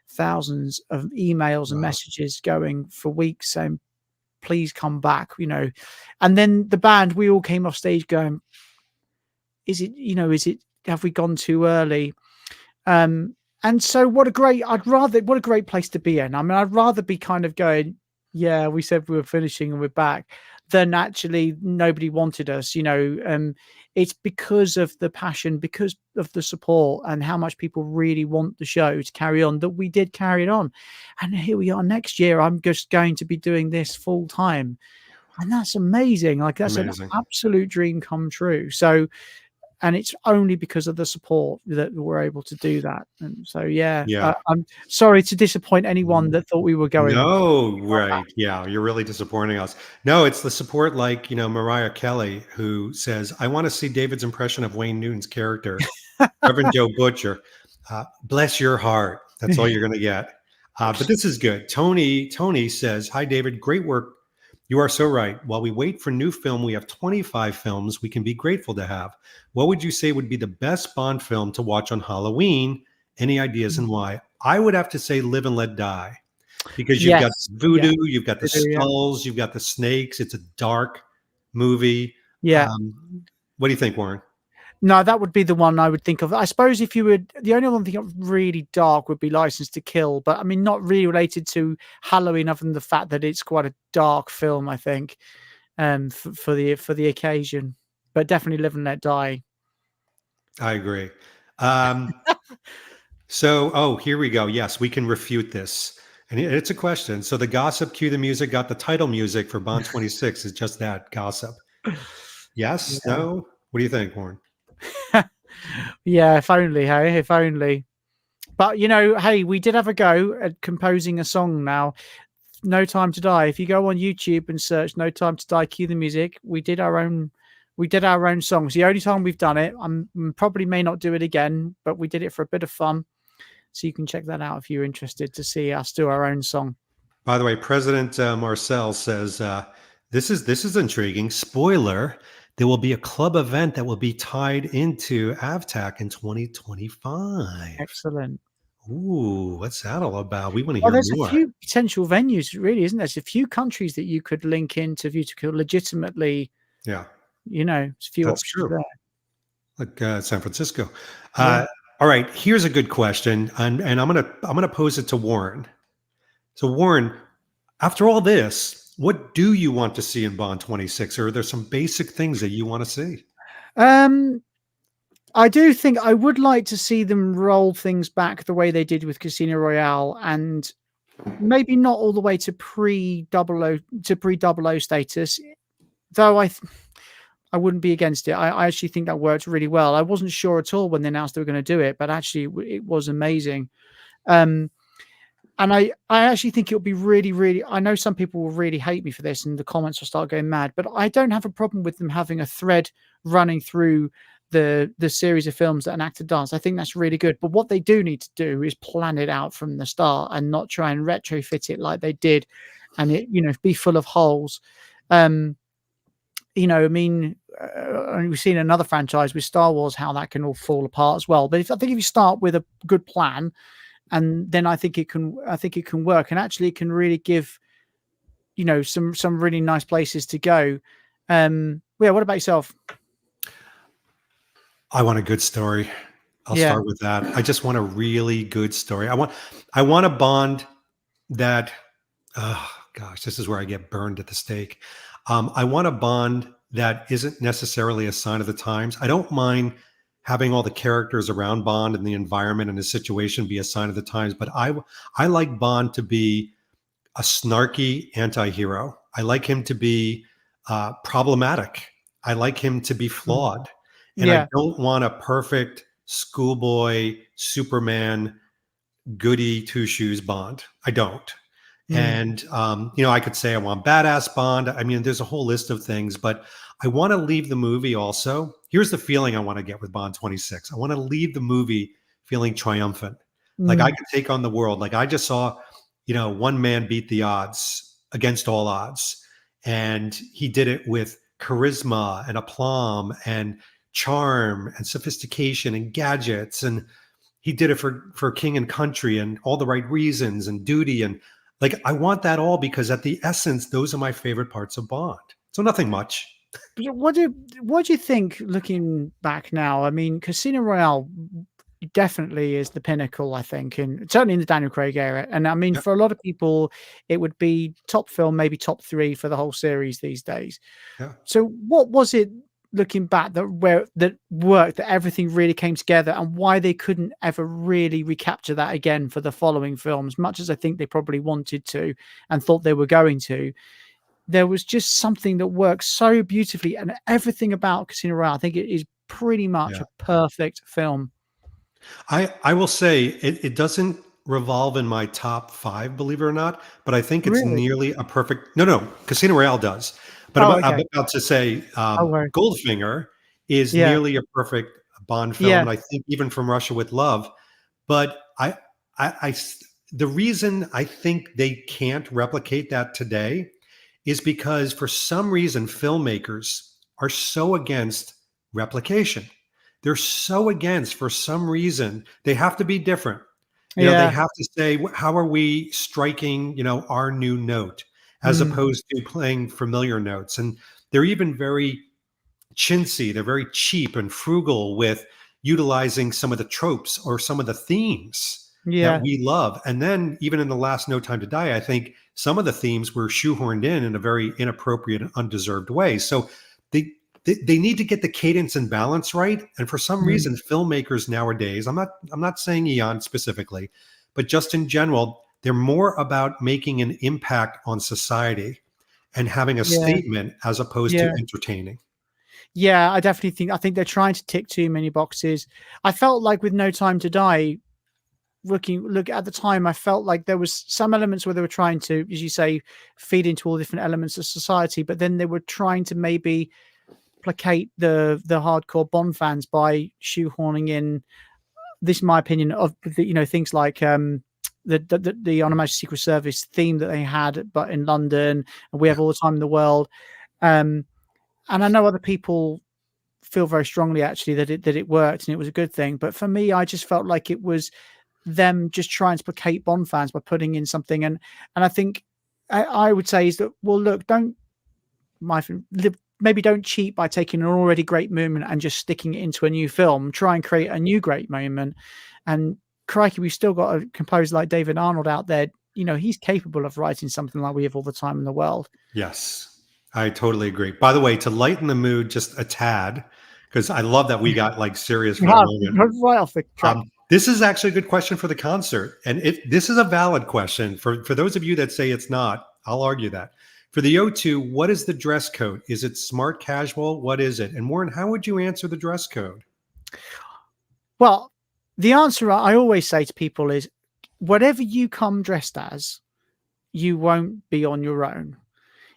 thousands of emails and messages going for weeks saying, please come back, And then the band, we all came off stage going, have we gone too early? And And so what a great place to be in. I mean, I'd rather be kind of going, yeah, we said we were finishing and we're back, than actually nobody wanted us, it's because of the passion, because of the support and how much people really want the show to carry on that we did carry it on. And here we are next year. I'm just going to be doing this full time. And that's amazing. Like that's Amazing. an absolute dream come true. So, and it's only because of the support that we're able to do that. And so, yeah, I'm sorry to disappoint anyone that thought we were going. No, right. Yeah, you're really disappointing us. No, it's the support like, Mariah Kelly, who says, I want to see David's impression of Wayne Newton's character, Reverend Joe Butcher. Bless your heart. That's all you're going to get. But this is good. Tony says, hi, David. Great work. You are so right. While we wait for new film, we have 25 films we can be grateful to have. What would you say would be the best Bond film to watch on Halloween? Any ideas and why? I would have to say Live and Let Die, because you've got voodoo, you've got the skulls, you've got the snakes. It's a dark movie. Yeah. What do you think, Warren? No, that would be the one I would think of. I suppose if you would, the only one thing really dark would be License to Kill, but I mean, not really related to Halloween, other than the fact that it's quite a dark film, I think, for the occasion. But definitely Live and Let Die. I agree. So, here we go. Yes, we can refute this. And it's a question. So the gossip, cue the music, got the title music for Bond 26 is just that, gossip. Yes? Yeah. No? What do you think, Warren? Yeah, if only, hey, if only. But, hey, we did have a go at composing a song now. No Time to Die. If you go on YouTube and search No Time to Die, cue the music, we did our own songs. The only time we've done it. I probably may not do it again, but we did it for a bit of fun. So you can check that out if you're interested to see us do our own song. By the way, President Marcel says, this is intriguing. Spoiler, there will be a club event that will be tied into AVTAC in 2025. Excellent. Ooh, what's that all about? We want to hear there's more. A few potential venues, really, isn't there? There's a few countries that you could link into if you could legitimately. Yeah. It's a few That's options true. there. Like San Francisco. Yeah. All right, here's a good question, and I'm gonna pose it to Warren. So, Warren, after all this, what do you want to see in Bond 26? Or are there some basic things that you want to see? I do think I would like to see them roll things back the way they did with Casino Royale, and maybe not all the way to pre-00 status, though I wouldn't be against it. I actually think that worked really well. I wasn't sure at all when they announced they were going to do it, but actually it was amazing. And I actually think it would be really, really, I know some people will really hate me for this and the comments will start going mad, but I don't have a problem with them having a thread running through the series of films that an actor does. I think that's really good. But what they do need to do is plan it out from the start and not try and retrofit it like they did and it, be full of holes. We've seen another franchise with Star Wars, how that can all fall apart as well. But I think if you start with a good plan, and then I think it can work, and actually it can really give, some really nice places to go. What about yourself? I want a good story. I'll start with that. I just want a really good story. I want a Bond that, oh gosh, this is where I get burned at the stake. I want a Bond that isn't necessarily a sign of the times. I don't mind having all the characters around Bond and the environment and the situation be a sign of the times, but I like Bond to be a snarky anti-hero. I like him to be problematic. I like him to be flawed. And I don't want a perfect schoolboy Superman goody two-shoes Bond. I don't. And, I could say I want badass Bond. I mean, there's a whole list of things, but I want to leave the movie also. Here's the feeling I want to get with Bond 26. I want to leave the movie feeling triumphant. Like I could take on the world. Like I just saw, one man beat the odds against all odds. And he did it with charisma and aplomb and charm and sophistication and gadgets. And he did it for king and country and all the right reasons and duty. And like, I want that all because at the essence, those are my favorite parts of Bond. So nothing much. What do you think looking back now? I mean, Casino Royale definitely is the pinnacle, I think, and certainly in the Daniel Craig era. And I mean, Yeah. for a lot of people, it would be top film, maybe top 3 for the whole series these days. Yeah. So what was it, looking back, that worked, that everything really came together, and why they couldn't ever really recapture that again for the following films, much as I think they probably wanted to and thought they were going to? There was just something that works so beautifully, and everything about Casino Royale, I think it is pretty much Yeah. a perfect film. I will say it doesn't revolve in my top 5, believe it or not, but I think it's Really? nearly a perfect. No, Casino Royale does. But Oh, I'm okay. about to say Oh, word. Goldfinger is Yeah. nearly a perfect Bond film, Yeah. and I think even From Russia with Love. But the reason I think they can't replicate that today is because for some reason filmmakers are so against replication. They're so against, for some reason, they have to be different. They Yeah. have to say, how are we striking, our new note as Mm. opposed to playing familiar notes? And they're even very chintzy. They're very cheap and frugal with utilizing some of the tropes or some of the themes that Yeah. we love. And then even in the last No Time to Die, I think some of the themes were shoehorned in a very inappropriate and undeserved way. So they need to get the cadence and balance right. And for some Mm. reason, filmmakers nowadays, I'm not saying Eon specifically, but just in general, they're more about making an impact on society and having a Yeah. statement as opposed to Yeah. entertaining. Yeah, I think they're trying to tick too many boxes. I felt like with No Time to Die, look at the time, I felt like there was some elements where they were trying to, as you say, feed into all different elements of society, but then they were trying to maybe placate the hardcore Bond fans by shoehorning in, this is my opinion, of the, things like the On Her Majesty's Secret Service theme that they had, but in London, and We Have All the Time in the World. And I know other people feel very strongly actually that it worked and it was a good thing. But for me, I just felt like it was them just trying to placate Bond fans by putting in something. And I think I would say is that, well, look, maybe don't cheat by taking an already great moment and just sticking it into a new film. Try and create a new great moment. And crikey, we've still got a composer like David Arnold out there. He's capable of writing something like We Have All the Time in the World. Yes, I totally agree. By the way, to lighten the mood just a tad, because I love that we got like serious for a moment. Right off the track. This is actually a good question for the concert. And this is a valid question for those of you that say it's not. I'll argue that. For the O2, what is the dress code? Is it smart casual? What is it? And Warren, how would you answer the dress code? Well, the answer I always say to people is, whatever you come dressed as, you won't be on your own.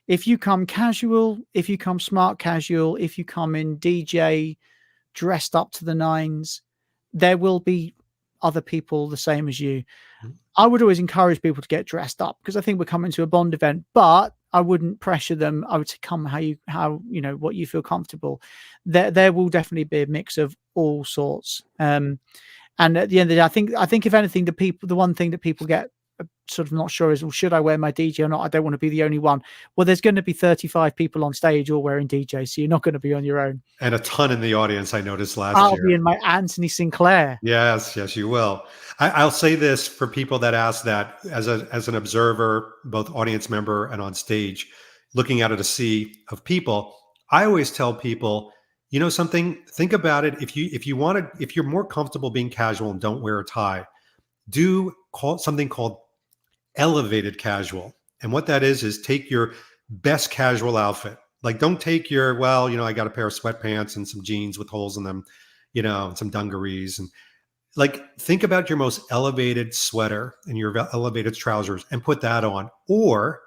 If you come casual, if you come smart casual, if you come in DJ dressed up to the nines, there will be other people the same as you. I would always encourage people to get dressed up because I think we're coming to a Bond event, but I wouldn't pressure them. I would say come what you feel comfortable. There will definitely be a mix of all sorts. And at the end of the day, I think if anything, the one thing that people get sort of not sure is, well, should I wear my DJ or not? I don't want to be the only one. Well, there's going to be 35 people on stage all wearing DJ, so you're not going to be on your own. And a ton in the audience, I noticed last I'll year. be in my Anthony Sinclair. Yes, you will. I'll say this for people that ask that as an observer, both audience member and on stage, looking out at a sea of people. I always tell people, something, think about it. If you're more comfortable being casual and don't wear a tie, call something called elevated casual. And what that is take your best casual outfit. Like, don't take your, I got a pair of sweatpants and some jeans with holes in them, and some dungarees. And think about your most elevated sweater and your elevated trousers and put that on, or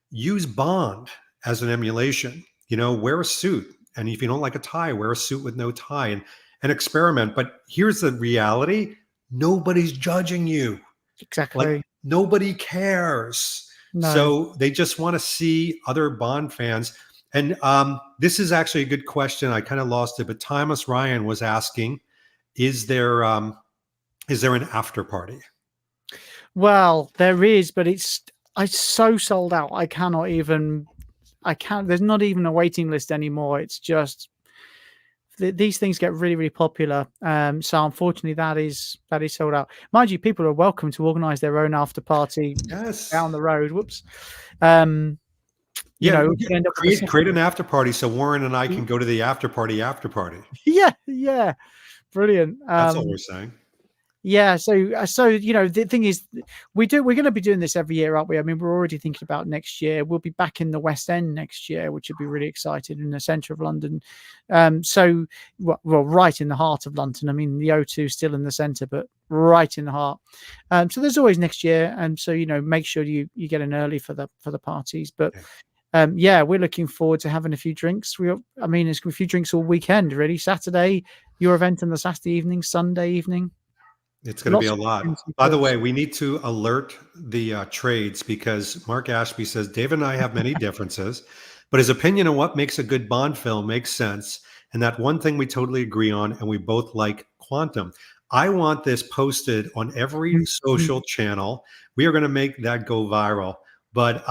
use Bond as an emulation. Wear a suit. And if you don't like a tie, wear a suit with no tie and experiment. But here's the reality. Nobody's judging you. Exactly. Nobody cares. No. So they just want to see other Bond fans. And this is actually a good question. I kind of lost it, but Thomas Ryan was asking, is there an after party? Well, there is, but it's so sold out. There's not even a waiting list anymore. It's just these things get really, really popular. So unfortunately, that is sold out. Mind you, people are welcome to organise their own after party down the road. Whoops. You know, we could end up with create an after party so Warren and I can go to the after party. Yeah, brilliant. That's all we're saying. Yeah, so you know, the thing is, we're going to be doing this every year, aren't we? I mean, we're already thinking about next year. We'll be back in the West End next year, which would be really exciting, in the centre of London. So, well, right in the heart of London. I mean, the O2 is still in the centre, but right in the heart. So there's always next year, and so, you know, make sure you get in early for the parties. But yeah, we're looking forward to having a few drinks. I mean, it's a few drinks all weekend, really. Saturday, your event on the Saturday evening, Sunday evening. It's going to be a lot. By the way, we need to alert the trades, because Mark Ashby says David and I have many differences, but his opinion on what makes a good Bond film makes sense. And that one thing we totally agree on, and we both like Quantum. I want this posted on every social channel. We are going to make that go viral. But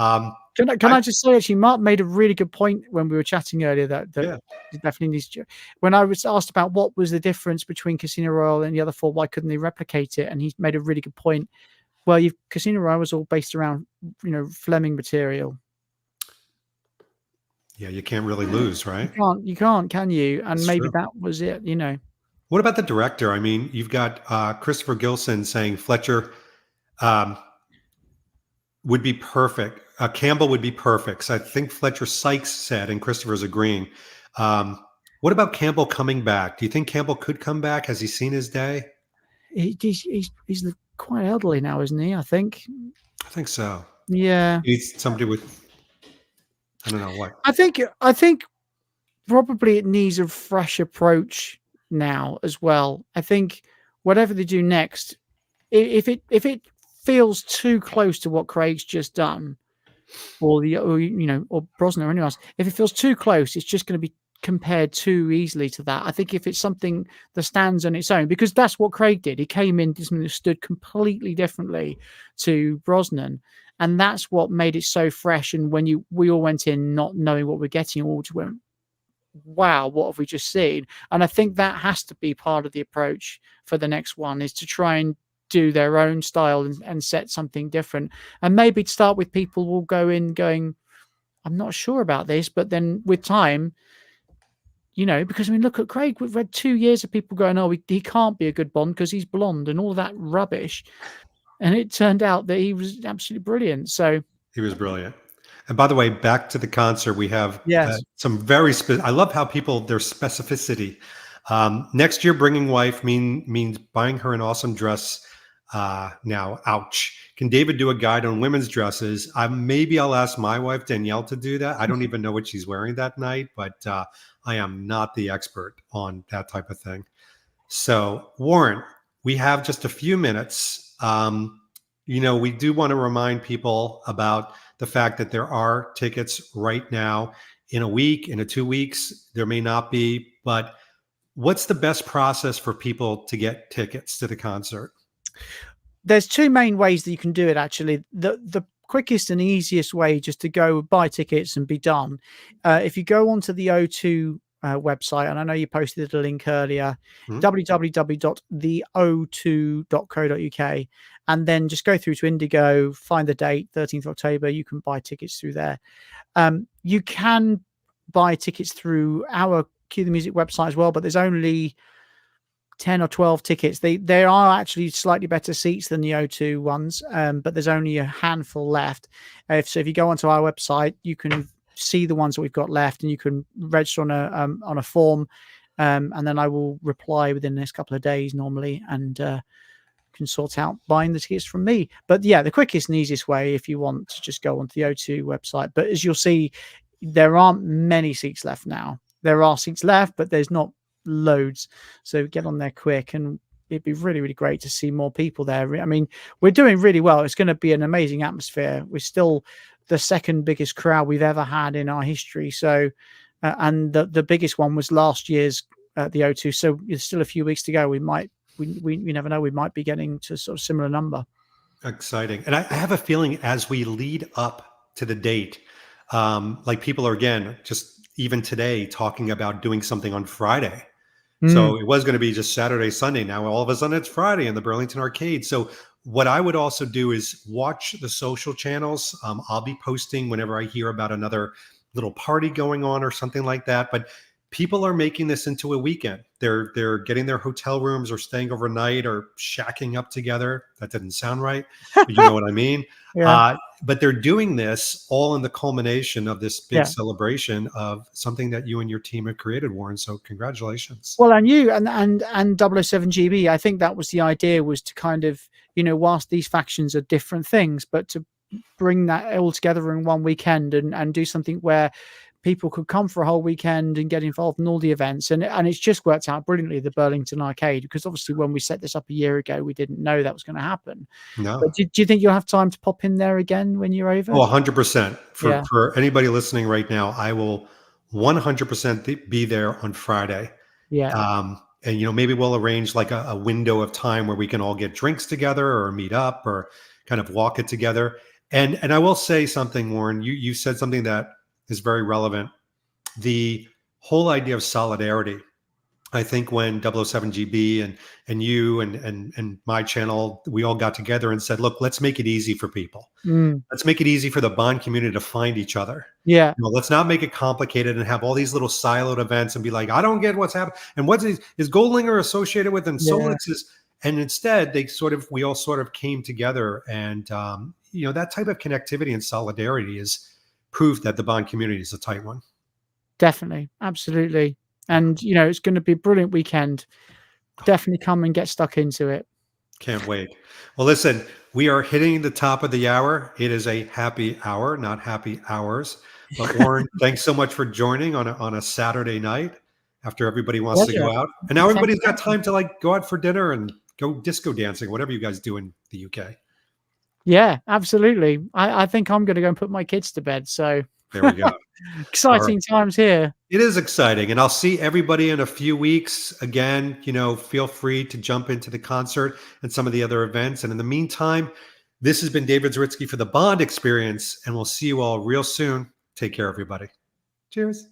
can I just say, actually, Mark made a really good point when we were chatting earlier that definitely needs to. When I was asked about what was the difference between Casino Royale and the other four, why couldn't they replicate it? And he made a really good point. Well, Casino Royale was all based around, you know, Fleming material. Yeah, you can't really lose, right? You can't, can you? And That's maybe true. that was it, you know. What about the director? I mean, you've got Christopher Gilson saying Fletcher would be perfect. Campbell would be perfect. So I think Fletcher Sykes said, and Christopher's agreeing. What about Campbell coming back? Do you think Campbell could come back? Has he seen his day? He's quite elderly now, isn't he? I think so. Yeah. He's somebody with, I don't know what. I think probably it needs a fresh approach now as well. I think whatever they do next, if it feels too close to what Craig's just done, or Brosnan or anyone else, if it feels too close, it's just going to be compared too easily to that. I think if it's something that stands on its own, because that's what Craig did. He came in, stood completely differently to Brosnan, and that's what made it so fresh. And when we all went in not knowing what we're getting, all just went, wow, what have we just seen? And I think that has to be part of the approach for the next one, is to try and do their own style and set something different. And maybe to start with, people will go in going, I'm not sure about this, but then with time, you know, because I mean, look at Craig. We've had 2 years of people going, oh, he can't be a good Bond because he's blonde and all that rubbish. And it turned out that he was absolutely brilliant. So he was brilliant. And by the way, back to the concert, we have some very I love how people, their specificity. Next year, bringing wife means buying her an awesome dress. Now, ouch. Can David do a guide on women's dresses? Maybe I'll ask my wife, Danielle, to do that. I don't even know what she's wearing that night, but I am not the expert on that type of thing. So, Warren, we have just a few minutes. You know, we do want to remind people about the fact that there are tickets right now. In a week, in 2 weeks, there may not be, but what's the best process for people to get tickets to the concert? There's two main ways that you can do it, actually. The quickest and easiest way, just to go buy tickets and be done. If you go onto the O2 website, and I know you posted a link earlier, www.the02.co.uk, and then just go through to Indigo, find the date, 13th October. You can buy tickets through there. You can buy tickets through our Cue the Music website as well, but there's only 10 or 12 tickets. They are actually slightly better seats than the O2 ones, but there's only a handful left. So if you go onto our website, you can see the ones that we've got left, and you can register on a form, and then I will reply within the next couple of days normally, and can sort out buying the tickets from me. But yeah, the quickest and easiest way, if you want to just go onto the O2 website. But as you'll see, there aren't many seats left now. There are seats left, but there's not loads. So get on there quick, and it'd be really, really great to see more people there. I mean, we're doing really well. It's going to be an amazing atmosphere. We're still the second biggest crowd we've ever had in our history. So, and the biggest one was last year's at the O2. So there's still a few weeks to go. We never know. We might be getting to sort of similar number. Exciting. And I have a feeling as we lead up to the date, like people are, again, just even today talking about doing something on Friday. So it was going to be just Saturday, Sunday. Now all of a sudden it's Friday in the Burlington Arcade. So what I would also do is watch the social channels. I'll be posting whenever I hear about another little party going on or something like that. But people are making this into a weekend. They're getting their hotel rooms or staying overnight or shacking up together. That didn't sound right, but you know what I mean. Yeah. But they're doing this all in the culmination of this big Yeah. celebration of something that you and your team have created, Warren. So congratulations. Well, and you and 007 GB, I think that was the idea, was to kind of, whilst these factions are different things, but to bring that all together in one weekend and do something where people could come for a whole weekend and get involved in all the events. And it's just worked out brilliantly, the Burlington Arcade, because obviously when we set this up a year ago, we didn't know that was going to happen. No. But do you think you'll have time to pop in there again when you're over? Oh, 100%. Yeah. For anybody listening right now, I will 100% be there on Friday. Yeah. And maybe we'll arrange like a window of time where we can all get drinks together or meet up or kind of walk it together. And I will say something, Warren. You said something that is very relevant. The whole idea of solidarity. I think when 007 GB and you and my channel, we all got together and said, look, let's make it easy for people. Let's make it easy for the Bond community to find each other. Yeah. Let's not make it complicated and have all these little siloed events and be like, I don't get what's happening. And what is Goldlinger associated with? And Solitz is, and instead we all sort of came together. And, that type of connectivity and solidarity is proof that the Bond community is a tight one. Definitely. Absolutely. And, it's going to be a brilliant weekend. Definitely come and get stuck into it. Can't wait. Well, listen, we are hitting the top of the hour. It is a happy hour, not happy hours. But Warren, thanks so much for joining on a Saturday night after everybody wants to go out. And now everybody's got time to like go out for dinner and go disco dancing, whatever you guys do in the UK. Yeah, absolutely. I think I'm going to go and put my kids to bed. So there we go. Exciting times here. It is exciting. And I'll see everybody in a few weeks. Again, feel free to jump into the concert and some of the other events. And in the meantime, this has been David Zaritsky for the Bond Experience, and we'll see you all real soon. Take care, everybody. Cheers.